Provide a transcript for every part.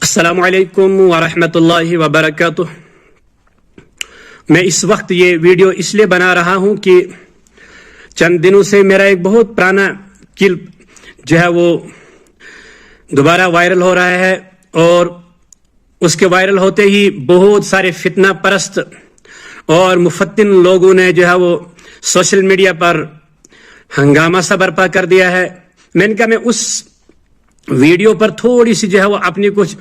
السلام علیکم ورحمۃ اللہ وبرکاتہ۔ میں اس وقت یہ ویڈیو اس لیے بنا رہا ہوں کہ چند دنوں سے میرا ایک بہت پرانا کلپ جو ہے وہ دوبارہ وائرل ہو رہا ہے، اور اس کے وائرل ہوتے ہی بہت سارے فتنہ پرست اور مفتن لوگوں نے جو ہے وہ سوشل میڈیا پر ہنگامہ سا برپا کر دیا ہے۔ میں نے کہا میں اس ویڈیو پر تھوڑی سی جو ہے وہ اپنی کچھ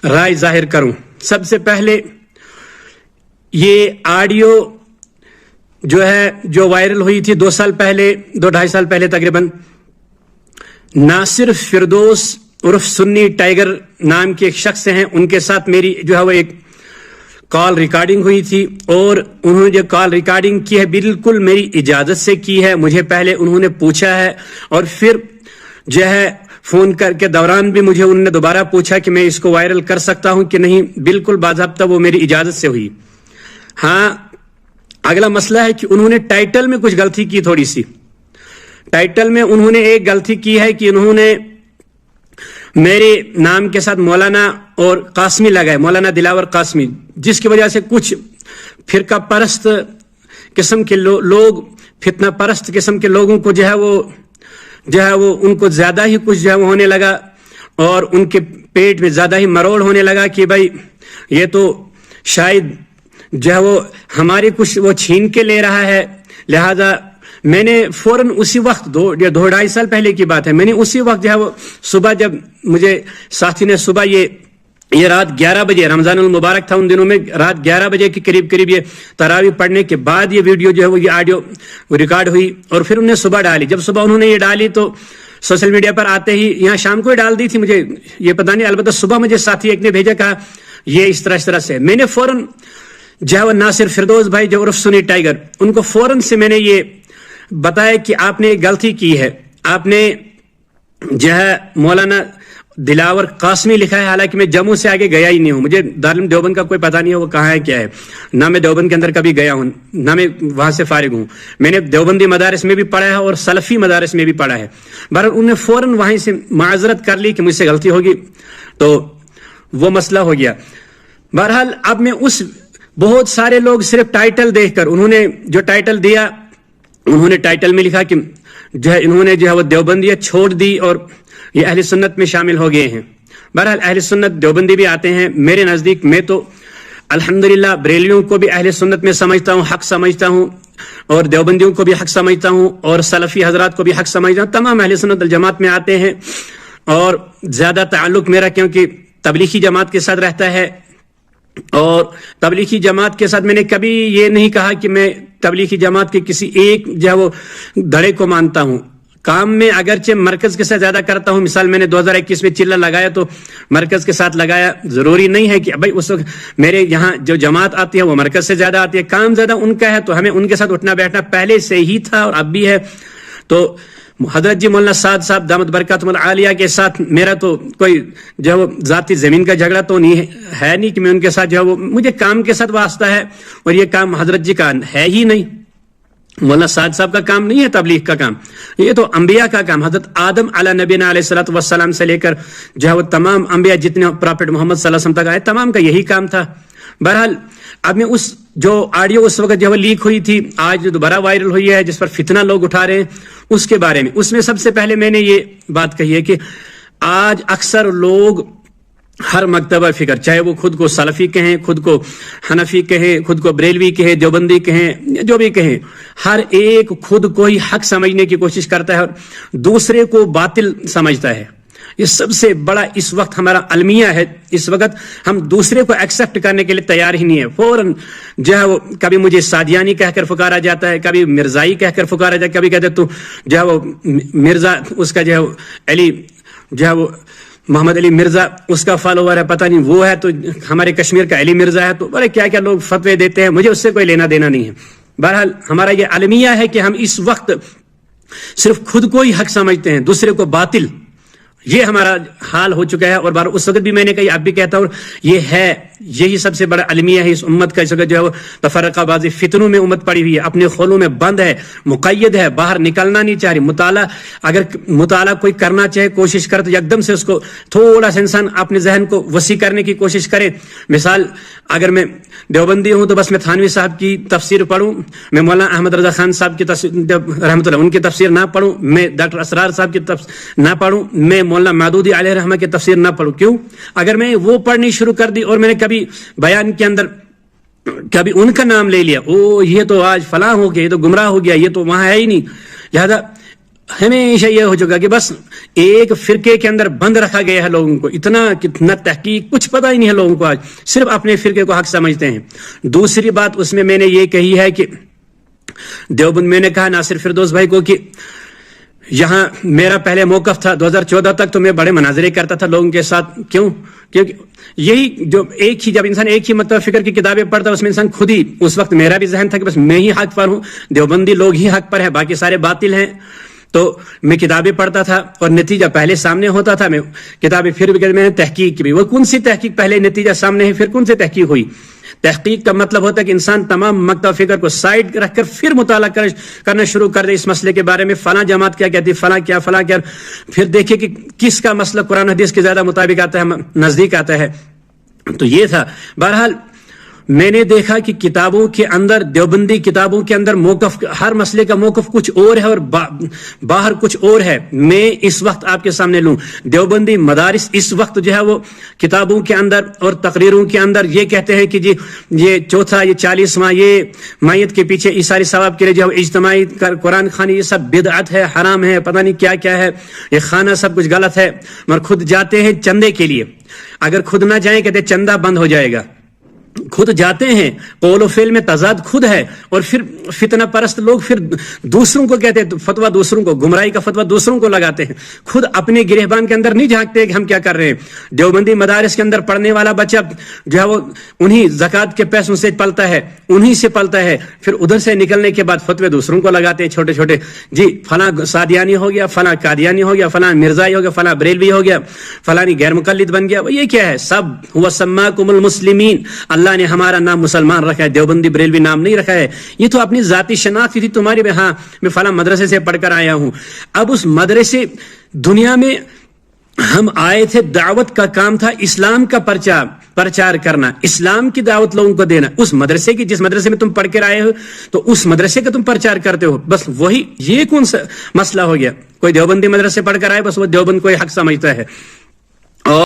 رائے ظاہر کروں۔ سب سے پہلے یہ آڈیو جو ہے جو وائرل ہوئی تھی 2 سال پہلے، 2-2.5 سال پہلے تقریباً، ناصر فردوس عرف سنی ٹائیگر نام کے ایک شخص ہیں، ان کے ساتھ میری جو ہے وہ ایک کال ریکارڈنگ ہوئی تھی، اور انہوں نے جو کال ریکارڈنگ کی ہے بالکل میری اجازت سے کی ہے۔ مجھے پہلے انہوں نے پوچھا ہے، اور پھر جو ہے فون کر کے دوران بھی مجھے انہوں نے دوبارہ پوچھا کہ میں اس کو وائرل کر سکتا ہوں کہ نہیں۔ بالکل باضابطہ وہ میری اجازت سے ہوئی۔ ہاں، اگلا مسئلہ ہے کہ انہوں نے ٹائٹل میں کچھ غلطی کی، تھوڑی سی ٹائٹل میں انہوں نے ایک غلطی کی ہے کہ انہوں نے میرے نام کے ساتھ مولانا اور قاسمی لگائے، مولانا دلاور قاسمی، جس کی وجہ سے کچھ فرقہ پرست قسم کے لوگ، فتنہ پرست قسم کے لوگوں کو جو ہے وہ ان کو زیادہ ہی کچھ جو ہے وہ ہونے لگا، اور ان کے پیٹ میں زیادہ ہی مروڑ ہونے لگا کہ بھائی یہ تو شاید جو ہے وہ ہماری کچھ وہ چھین کے لے رہا ہے۔ لہذا میں نے فوراً اسی وقت 2-2.5 سال پہلے کی بات ہے، میں نے اسی وقت جو ہے وہ صبح، جب مجھے ساتھی نے صبح یہ رات 11 بجے، رمضان المبارک تھا ان دنوں میں، رات 11 بجے کے قریب یہ تراویح پڑھنے کے بعد یہ ویڈیو جو ہے وہ یہ آڈیو ریکارڈ ہوئی، اور پھر انہوں نے صبح ڈالی۔ جب صبح انہوں نے یہ ڈالی تو سوشل میڈیا پر آتے ہی، یہاں شام کو ہی ڈال دی تھی، مجھے یہ پتہ نہیں، البتہ صبح مجھے ساتھی ایک نے بھیجا، کہا یہ اس طرح سے۔ میں نے فوراً جو ہے وہ ناصر فردوس بھائی جو عرف سنی ٹائیگر، ان کو فوراً سے میں نے یہ بتایا کہ آپ نے ایک غلطی کی ہے، آپ نے جو ہے مولانا دلاور قاسمی لکھا ہے، حالانکہ میں جموں سے آگے گیا ہی نہیں ہوں، مجھے دارالعلوم دیوبند کا کوئی پتہ نہیں ہے وہ کہاں ہے کیا ہے، نہ میں دیوبند کے اندر کبھی گیا ہوں، نہ میں وہاں سے فارغ ہوں۔ میں نے دیوبندی مدارس میں بھی پڑھا ہے اور سلفی مدارس میں بھی پڑھا ہے۔ بہرحال انہوں نے فوراً وہیں سے معذرت کر لی کہ مجھ سے غلطی ہوگی، تو وہ مسئلہ ہو گیا۔ بہرحال اب میں اس بہت سارے لوگ صرف ٹائٹل دیکھ کر، انہوں نے جو ٹائٹل دیا، انہوں نے ٹائٹل میں لکھا کہ جو ہے انہوں نے جو ہے وہ دیوبندیت چھوڑ دی اور یہ اہل سنت میں شامل ہو گئے ہیں۔ بہرحال اہل سنت دیوبندی بھی آتے ہیں میرے نزدیک، میں تو الحمدللہ بریلیوں کو بھی اہل سنت میں سمجھتا ہوں، حق سمجھتا ہوں، اور دیوبندیوں کو بھی حق سمجھتا ہوں، اور سلفی حضرات کو بھی حق سمجھتا ہوں، تمام اہل سنت الجماعت میں آتے ہیں، اور زیادہ تعلق میرا کیونکہ تبلیغی جماعت کے ساتھ رہتا ہے، اور تبلیغی جماعت کے ساتھ میں نے کبھی یہ نہیں کہا کہ میں تبلیغی جماعت کے کسی ایک جو ہے وہ دھڑے کو مانتا ہوں۔ کام میں اگرچہ مرکز کے ساتھ زیادہ کرتا ہوں، مثال میں نے 2021 میں چلہ لگایا تو مرکز کے ساتھ لگایا، ضروری نہیں ہے کہ بھائی اس وقت میرے یہاں جو جماعت آتی ہے وہ مرکز سے زیادہ آتی ہے، کام زیادہ ان کا ہے تو ہمیں ان کے ساتھ اٹھنا بیٹھنا پہلے سے ہی تھا اور اب بھی ہے۔ تو حضرت جی مولانا سعد صاحب دامت برکاتہم العالیہ کے ساتھ میرا تو کوئی جو ہے وہ ذاتی زمین کا جھگڑا تو نہیں کہ میں ان کے ساتھ جو ہے وہ، مجھے کام کے ساتھ واسطہ ہے، اور یہ کام حضرت جی کا ہے ہی نہیں، مولانا سعد صاحب کا کام نہیں ہے تبلیغ کا کام، یہ تو انبیاء کا کام، حضرت آدم علی نبینا علیہ الصلوۃ والسلام سے لے کر جو ہے وہ تمام انبیاء جتنے پرافٹ محمد صلی اللہ علیہ وسلم تک آئے، تمام کا یہی کام تھا۔ بہرحال اب میں اس جو آڈیو اس وقت جو لیک ہوئی تھی، آج جو دوبارہ وائرل ہوئی ہے، جس پر فتنہ لوگ اٹھا رہے ہیں، اس کے بارے میں، اس میں سب سے پہلے میں نے یہ بات کہی ہے کہ آج اکثر لوگ ہر مکتبہ فکر، چاہے وہ خود کو سلفی کہیں، خود کو حنفی کہیں، خود کو بریلوی کہیں، دیوبندی کہیں، جو بھی کہیں، ہر ایک خود کو ہی حق سمجھنے کی کوشش کرتا ہے اور دوسرے کو باطل سمجھتا ہے۔ یہ سب سے بڑا اس وقت ہمارا المیہ ہے، اس وقت ہم دوسرے کو ایکسپٹ کرنے کے لیے تیار ہی نہیں ہے۔ فوراً جو ہے وہ کبھی مجھے سادیانی کہہ کر پکارا جاتا ہے، کبھی مرزائی کہہ کر پکارا جاتا ہے، کبھی کہتے تو جو ہے وہ مرزا، اس کا جو ہے علی جو ہے وہ محمد علی مرزا اس کا فالوور ہے، پتہ نہیں وہ ہے تو ہمارے کشمیر کا علی مرزا ہے، تو بڑے کیا کیا لوگ فتوے دیتے ہیں، مجھے اس سے کوئی لینا دینا نہیں ہے۔ بہرحال ہمارا یہ المیہ ہے کہ ہم اس وقت صرف خود کو ہی حق سمجھتے ہیں، دوسرے کو باطل۔ یہ ہمارا حال ہو چکا ہے. اور بار اس وقت بھی میں نے کہا, اب بھی کہتا ہوں, یہ ہے, یہی سب سے بڑا المیہ ہے اس امت کا. اس وقت جو ہے وہ تفرقہ بازی فتنوں میں امت پڑی ہوئی ہے, اپنے خولوں میں بند ہے, مقید ہے, باہر نکلنا نہیں چاہ رہی. مطالعہ اگر مطالعہ کوئی کرنا چاہے, کوشش کرے تو یکدم سے اس کو تھوڑا سا انسان اپنے ذہن کو وسیع کرنے کی کوشش کرے. مثال, اگر میں دیوبندی ہوں تو بس میں تھانوی صاحب کی تفسیر پڑھوں, میں مولانا احمد رضا خان صاحب کی رحمۃ اللہ ان کی تفسیر نہ پڑھوں, میں ڈاکٹر اسرار صاحب کی نہ پڑھوں, میں مولانا مودودی علیہ رحمہ کی تفسیر نہ پڑھوں. کیوں؟ اگر میں وہ پڑھنی شروع کر دی اور میں نے کبھی بیان کے اندر کبھی ان کا نام لے لیا, او یہ تو آج فلاں ہو گیا, یہ تو گمراہ ہو گیا, یہ تو وہاں ہے ہی نہیں. لہذا ہمیشہ یہ ہو چکا کہ بس ایک فرقے کے اندر بند رکھا گیا ہے لوگوں کو. اتنا کتنا تحقیق کچھ پتہ ہی نہیں ہے لوگوں کو, آج صرف اپنے فرقے کو حق سمجھتے ہیں. دوسری بات اس میں نے یہ کہی ہے کہ دیوبند, میں نے کہا ناصر فردوس بھائی کو کہ یہاں میرا پہلے موقف تھا 2014 تک تو میں بڑے مناظرے کرتا تھا لوگوں کے ساتھ. کیوں؟ کیونکہ یہی جو ایک ہی, جب انسان ایک ہی مکتب فکر کی کتابیں پڑھتا ہے اس میں انسان خود ہی, اس وقت میرا بھی ذہن تھا کہ بس میں ہی حق پر ہوں, دیوبندی لوگ ہی حق پر ہیں, باقی سارے باطل ہیں. تو میں کتابیں پڑھتا تھا اور نتیجہ پہلے سامنے ہوتا تھا. میں کتابیں پھر بھی میں نے تحقیق کی بھی, وہ کون سی تحقیق, پہلے نتیجہ سامنے ہے, پھر کون سی تحقیق ہوئی. تحقیق کا مطلب ہوتا ہے کہ انسان تمام مکتب فکر کو سائڈ رکھ کر پھر مطالعہ کرنا شروع کر دے اس مسئلے کے بارے میں, فلاں جماعت کیا کہتی, فلاں کیا, پھر دیکھیں کہ کس کا مسئلہ قرآن حدیث کے زیادہ مطابق آتا ہے, نزدیک آتا ہے. تو یہ تھا. بہرحال میں نے دیکھا کہ کتابوں کے اندر, دیوبندی کتابوں کے اندر موقف, ہر مسئلے کا موقف کچھ اور ہے اور باہر کچھ اور ہے. میں اس وقت آپ کے سامنے لوں, دیوبندی مدارس اس وقت جو ہے وہ کتابوں کے اندر اور تقریروں کے اندر یہ کہتے ہیں کہ جی یہ چوتھا, یہ 40واں, یہ میت کے پیچھے عیسائی ثواب کے لیے جو اجتماعی قرآن خوانی, یہ سب بدعت ہے, حرام ہے, پتہ نہیں کیا ہے, یہ خانہ سب کچھ غلط ہے. مگر خود جاتے ہیں چندے کے لیے, اگر خود نہ جائیں کہتے چندہ بند ہو جائے گا. خود جاتے ہیں, قول و فعل میں تضاد خود ہے, اور پھر فتنہ پرست لوگ پھر دوسروں کو کہتے ہیں, فتویٰ دوسروں کو, گمراہی کا فتویٰ دوسروں کو لگاتے ہیں, خود اپنے گریبان کے اندر نہیں جھانکتے کہ ہم کیا کر رہے ہیں. دیوبندی مدارس کے اندر پڑھنے والا بچہ جو ہے وہ انہی زکوٰۃ کے پیسوں سے پلتا ہے, انہی سے پلتا ہے, پھر ادھر سے نکلنے کے بعد فتوے دوسروں کو لگاتے ہیں چھوٹے چھوٹے. جی فلاں سادیانی ہو گیا, فلاں قادیانی ہو گیا, فلاں مرزائی ہو گیا, فلاں بریلوی ہو گیا, فلانی غیر مقلد بن گیا. یہ کیا ہے سب؟ ہوا سماکم المسلمین, اللہ نے ہمارا نام مسلمان رکھا ہے, دیوبندی بریلوی نام نہیں رکھا ہے. یہ تو اپنی ذاتی شناخت تھی تمہاری, ہاں میں فلاں مدرسے سے پڑھ کر آیا ہوں. اب اس مدرسے دنیا میں ہم آئے تھے, دعوت کا کام تھا, اسلام کا پرچار کرنا, اسلام کی دعوت لوگوں کو دینا. اس مدرسے کی, جس مدرسے میں تم پڑھ کر آئے ہو تو اس مدرسے کا تم پرچار کرتے ہو, بس وہی. یہ کون سا مسئلہ ہو گیا؟ کوئی دیوبندی مدرسے پڑھ کر آئے, بس وہ دیوبند کو حق سمجھتا ہے. اور